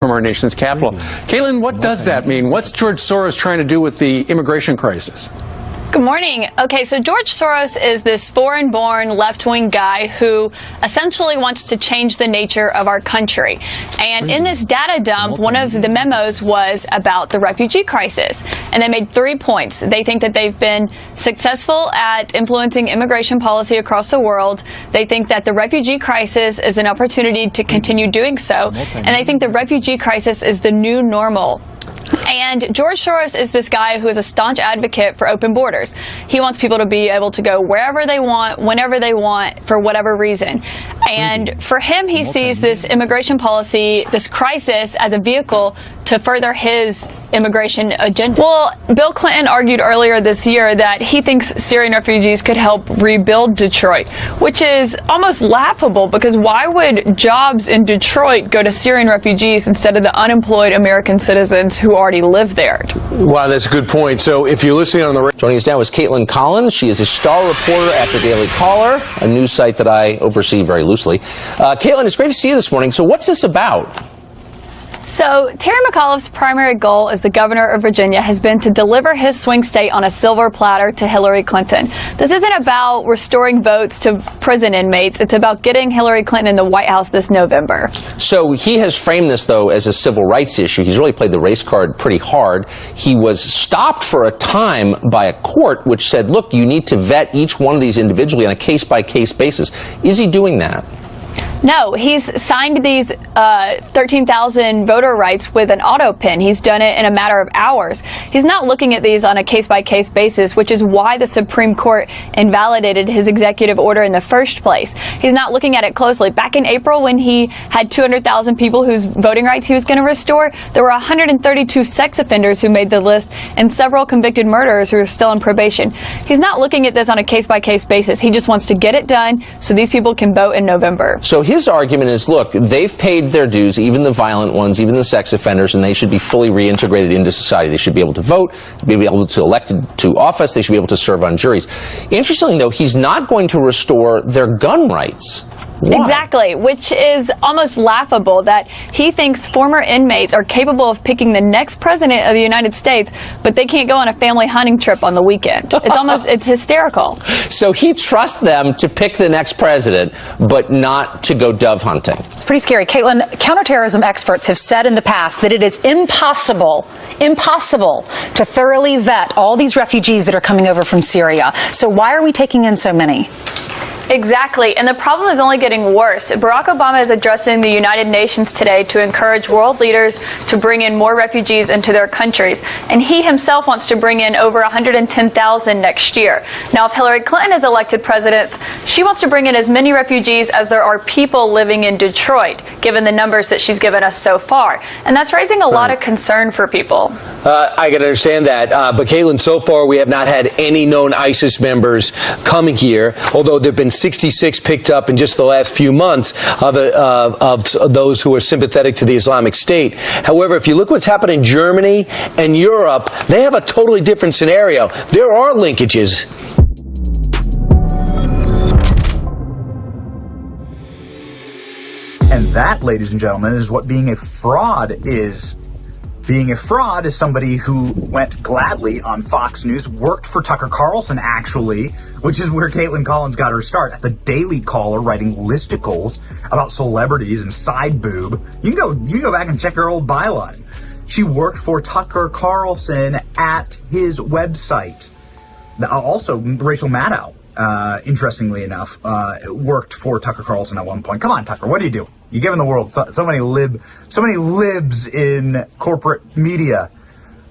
from our nation's capital. Kaitlan, what does that mean? What's George Soros trying to do with the immigration crisis? Good morning. Okay, so George Soros is this foreign-born left-wing guy who essentially wants to change the nature of our country. And in this data dump, one of the memos was about the refugee crisis. And they made 3 points. They think that they've been successful at influencing immigration policy across the world. They think that the refugee crisis is an opportunity to continue doing so. And they think the refugee crisis is the new normal. And George Soros is this guy who is a staunch advocate for open borders. He wants people to be able to go wherever they want, whenever they want, for whatever reason. And for him, he sees this immigration policy, this crisis, as a vehicle to further his immigration agenda. Well, Bill Clinton argued earlier this year that he thinks Syrian refugees could help rebuild Detroit, which is almost laughable because why would jobs in Detroit go to Syrian refugees instead of the unemployed American citizens who already live there? Wow, that's a good point. So if you're listening on the radio. Joining us now is Kaitlan Collins. She is a star reporter at the Daily Caller, a news site that I oversee very loosely. Kaitlan, it's great to see you this morning. So what's this about? So Terry McAuliffe's primary goal as the governor of Virginia has been to deliver his swing state on a silver platter to Hillary Clinton. This isn't about restoring votes to prison inmates. It's about getting Hillary Clinton in the White House this November. So he has framed this, though, as a civil rights issue. He's really played the race card pretty hard. He was stopped for a time by a court which said, look, you need to vet each one of these individually on a case-by-case basis. Is he doing that? No, he's signed these 13,000 voter rights with an auto pen. He's done it in a matter of hours. He's not looking at these on a case-by-case basis, which is why the Supreme Court invalidated his executive order in the first place. He's not looking at it closely. Back in April, when he had 200,000 people whose voting rights he was going to restore, there were 132 sex offenders who made the list and several convicted murderers who are still on probation. He's not looking at this on a case-by-case basis. He just wants to get it done so these people can vote in November. So his argument is, look, they've paid their dues, even the violent ones, even the sex offenders, and they should be fully reintegrated into society. They should be able to vote, be able to elect to office, they should be able to serve on juries. Interestingly, though, he's not going to restore their gun rights. Why? Exactly, which is almost laughable that he thinks former inmates are capable of picking the next president of the United States, but they can't go on a family hunting trip on the weekend. It's hysterical. So he trusts them to pick the next president, but not to go dove hunting. It's pretty scary. Kaitlan, counterterrorism experts have said in the past that it is impossible to thoroughly vet all these refugees that are coming over from Syria. So why are we taking in so many? Exactly, and the problem is only getting worse. Barack Obama is addressing the United Nations today to encourage world leaders to bring in more refugees into their countries, and he himself wants to bring in over 110,000 next year. Now, if Hillary Clinton is elected president, she wants to bring in as many refugees as there are people living in Detroit, given the numbers that she's given us so far, and that's raising a lot of concern for people. I can understand that, but Kaitlan, so far we have not had any known ISIS members coming here, although there have been 66 picked up in just the last few months of those who are sympathetic to the Islamic State. However, if you look what's happened in Germany and Europe, they have a totally different scenario. There are linkages. And that, ladies and gentlemen, is what being a fraud is. Being a fraud is somebody who went gladly on Fox News, worked for Tucker Carlson, actually, which is where Kaitlan Collins got her start, at the Daily Caller, writing listicles about celebrities and side boob. You can go back and check her old byline. She worked for Tucker Carlson at his website. Also, Rachel Maddow, interestingly enough, worked for Tucker Carlson at one point. Come on, Tucker, what do you do? You're giving the world so many libs in corporate media.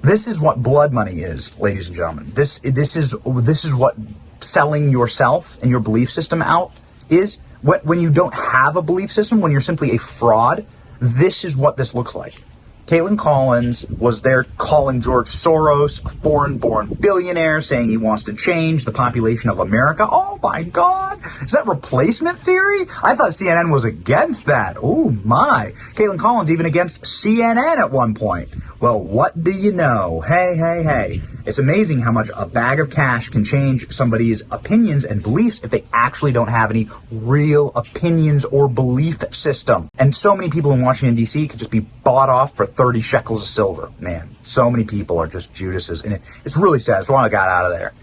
This is what blood money is, ladies and gentlemen. This is what selling yourself and your belief system out is. When you don't have a belief system, when you're simply a fraud, this is what this looks like. Kaitlan Collins was there calling George Soros a foreign-born billionaire, saying he wants to change the population of America. Oh, my God. Is that replacement theory? I thought CNN was against that. Oh, my. Kaitlan Collins even against CNN at one point. Well, what do you know? Hey. It's amazing how much a bag of cash can change somebody's opinions and beliefs if they actually don't have any real opinions or belief system. And so many people in Washington, D.C. could just be bought off for 30 shekels of silver. Man, so many people are just Judases. And it's really sad. That's why I got out of there.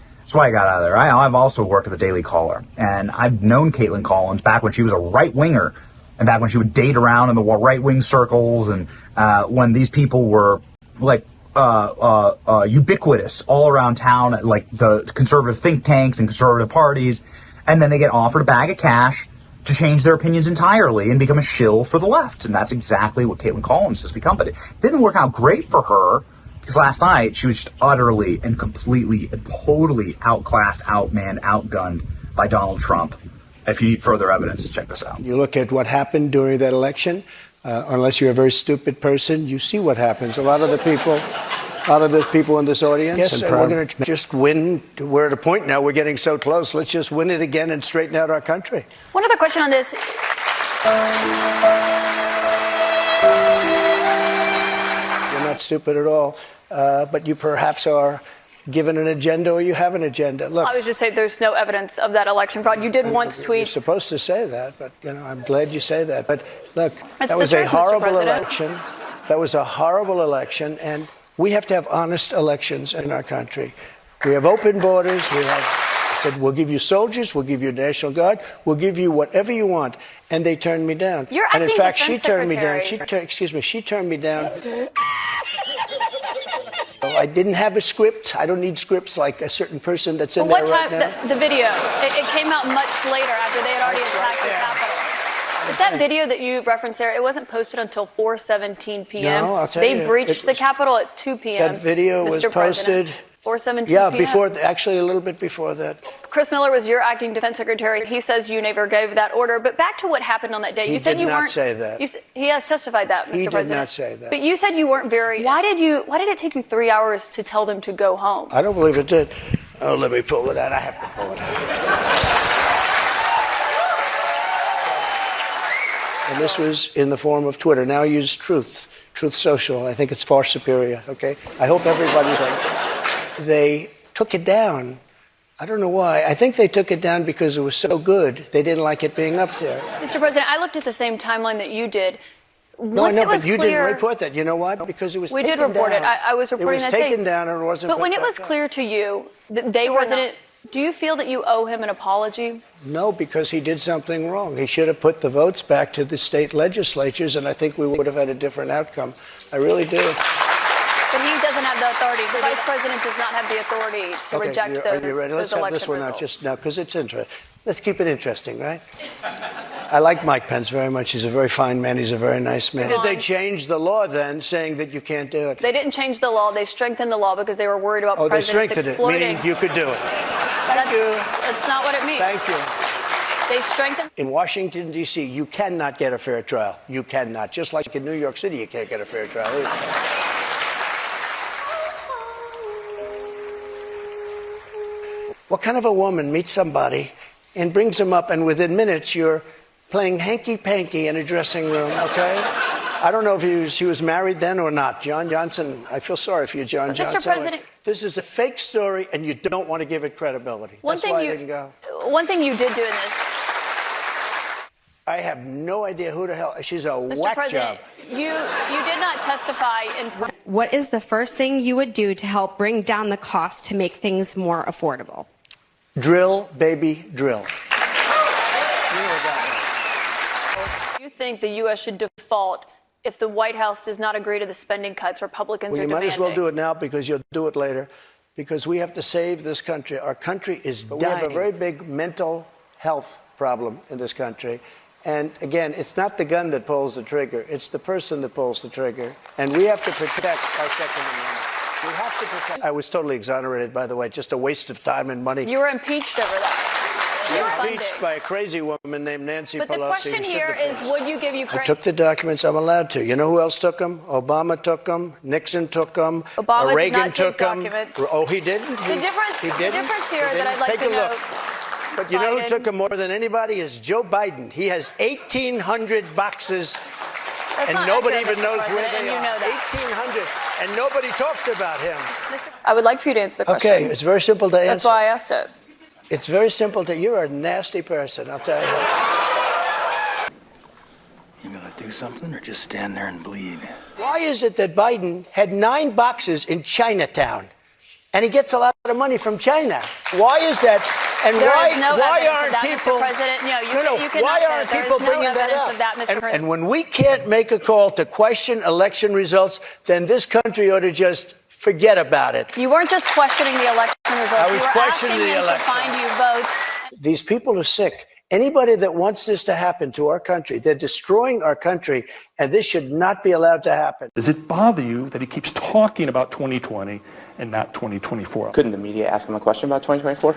I've also worked at the Daily Caller. And I've known Kaitlan Collins back when she was a right-winger and back when she would date around in the right-wing circles and when these people were like ubiquitous all around town at like the conservative think tanks and conservative parties, and then they get offered a bag of cash to change their opinions entirely and become a shill for the left. And that's exactly what Kaitlan Collins has become. But it didn't work out great for her because last night she was just utterly and completely and totally outclassed, outmanned, outgunned by Donald Trump. If you need further evidence, check this out. You look at what happened during that election. Unless you're a very stupid person, you see what happens. A lot of the people in this audience. Yes, we're going to just win. We're at a point now. We're getting so close. Let's just win it again and straighten out our country. One other question on this. You're not stupid at all, but you perhaps are given an agenda or you have an agenda. Look, I was just saying there's no evidence of that election fraud. You did once tweet. You're supposed to say that, but I'm glad you say that. But look, That's that was the a truth, horrible Mr. President. election. That was a horrible election, and we have to have honest elections in our country. We have open borders. We have said we'll give you soldiers, we'll give you National Guard, we'll give you whatever you want, and they turned me down. You're and in acting fact, defense she turned me down. secretary. She turned me down. I didn't have a script. I don't need scripts like a certain person that's in there right now. The video, it came out much later after they had already attacked the Capitol. But that video that you referenced there, it wasn't posted until 4:17 p.m. No, I'll tell they you, breached the Capitol at 2 p.m. That video was Mr. posted. 4:17 Yeah, p.m. actually a little bit before that. Chris Miller was your acting defense secretary. He says you never gave that order. But back to what happened on that day. You said you weren't. He did not say that. He has testified that, Mr. He President. did not say that. But you said you weren't very. Why did it take you 3 hours to tell them to go home? I don't believe it did. Oh, let me pull it out. I have to pull it out. And this was in the form of Twitter. Now I use Truth Social. I think it's far superior, okay? I hope everybody's like, they took it down. I don't know why. I think they took it down because it was so good. They didn't like it being up there. Mr. President, I looked at the same timeline that you did. No, I know, but you didn't report that. You know why? Because it was taken down. We did report it. I was reporting that day. It was taken down and it wasn't. But when it was clear to you that they were not, do you feel that you owe him an apology? No, because he did something wrong. He should have put the votes back to the state legislatures, and I think we would have had a different outcome. I really do. But he doesn't have the authority. The vice president does not have the authority to reject those election results. Are you ready? Let's have this one out just now, because it's interesting. Let's keep it interesting, right? I like Mike Pence very much. He's a very fine man. He's a very nice man. Did they change the law then, saying that you can't do it? They didn't change the law. They strengthened the law because they were worried about presidents exploiting. Oh, they strengthened it, meaning you could do it. Thank you. That's not what it means. Thank you. They strengthened. In Washington, D.C., you cannot get a fair trial. You cannot. Just like in New York City, you can't get a fair trial either. What kind of a woman meets somebody and brings them up, and within minutes you're playing hanky-panky in a dressing room, okay? I don't know if she was married then or not. John Johnson, I feel sorry for you, John Johnson. Mr. President. This is a fake story, and you don't want to give it credibility. That's why I didn't go. One thing you did do in this. I have no idea who the hell. She's a Mr. whack President, job. you did not testify in. What is the first thing you would do to help bring down the cost to make things more affordable? Drill, baby, drill. You think the U.S. should default if the White House does not agree to the spending cuts Republicans are demanding? You might as well do it now because you'll do it later. Because we have to save this country. Our country is dying. We have a very big mental health problem in this country. And again, it's not the gun that pulls the trigger. It's the person that pulls the trigger. And we have to protect our Second Amendment. We have to protect. I was totally exonerated, by the way. Just a waste of time and money. You were impeached over that. You were impeached by a crazy woman named Nancy Pelosi. But the question here is, would you give Ukraine? I took the documents. I'm allowed to. You know who else took them? Obama took them. Nixon took them. Obama Reagan did not took take them. documents. Oh, he didn't? The difference here that I'd like Take to a know. look. But you know who took them more than anybody is Joe Biden. He has 1,800 boxes That's and not nobody accurate, even Mr. knows where President, they and you are. know that. 1,800, and nobody talks about him. I would like for you to answer the question. Okay, it's very simple to answer. That's why I asked it. It's very simple to. You're a nasty person, I'll tell you. You gonna do something or just stand there and bleed? Why is it that Biden had 9 boxes in Chinatown, and he gets a lot of money from China? Why is that? And There why, is no why evidence aren't of that, people? Mr. President. No, you cannot why say aren't that. There people is no bringing that evidence up? of that, Mr. President. And when we can't make a call to question election results, then this country ought to just forget about it. You weren't just questioning the election results. I was You were questioning asking the him election. to find you votes. These people are sick. Anybody that wants this to happen to our country, they're destroying our country, and this should not be allowed to happen. Does it bother you that he keeps talking about 2020 and not 2024? Couldn't the media ask him a question about 2024?